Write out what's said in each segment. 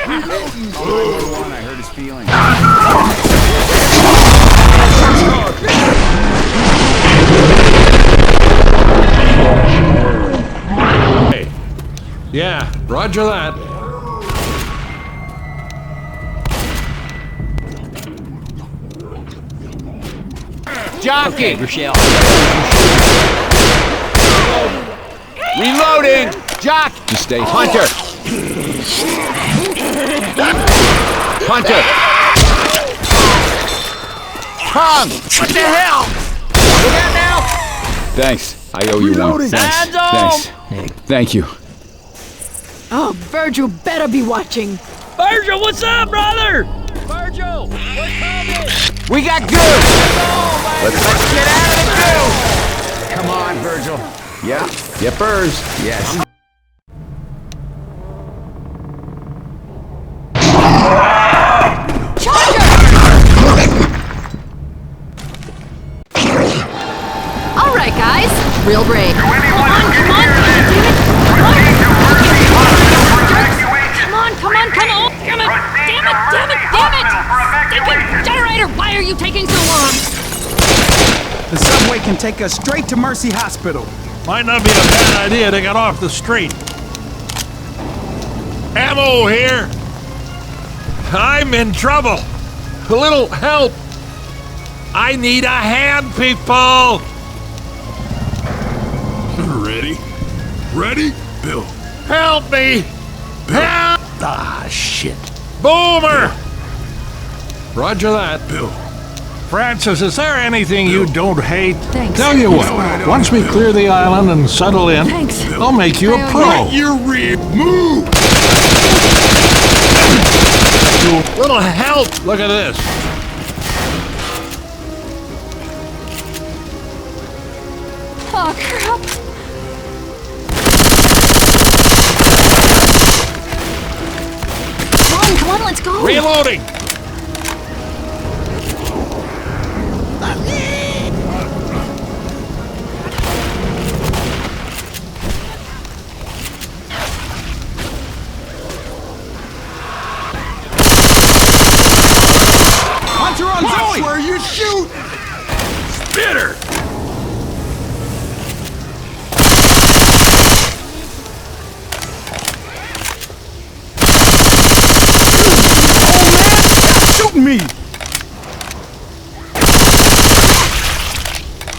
I hurt his feelings. Hey. Yeah, roger that. Jockey! Okay, Rochelle. Reloading! Jock! Just stay. Hunter! Hunter! Kong! What the hell? Look out now! Thanks. I owe you one. Thanks. Thanks. Thank you. Oh, Virgil better be watching. Virgil, what's up, brother? Virgil, we're coming. We got goo! Let's get out of the goo! Come on, Virgil. Yeah. Yippers. Yes. All right, guys. Real brave. Come on, come on, damn it. Come on. Damn it. Stinking generator, why are you taking so long? The subway can take us straight to Mercy Hospital. Might not be a bad idea to get off the street. Ammo here. I'm in trouble. A little help. I need a hand, people. Ready? Ready? Bill. Help me. Help. Ah, shit. Boomer. Roger that. Bill. Francis, is there anything you don't hate? Thanks. Tell you what, once we clear the island and settle in, Thanks. I'll make you a pro. Your rear. Move! Little help. Look at this. Oh, crap. Come on, let's go. Reloading. Hunter on Zoe! Where you shoot? Spitter! Shooting me!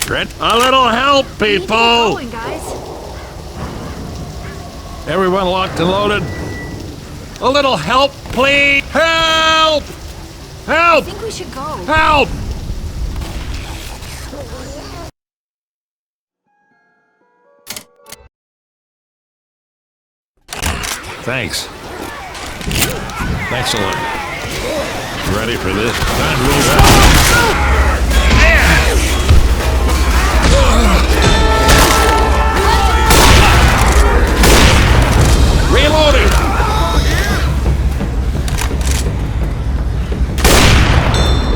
Trent, a little help, people. Going, guys. Everyone locked and loaded. A little help, please. Help! I Help! think we should go. Help! Thanks. Thanks a lot. Ready for this? Time to move out.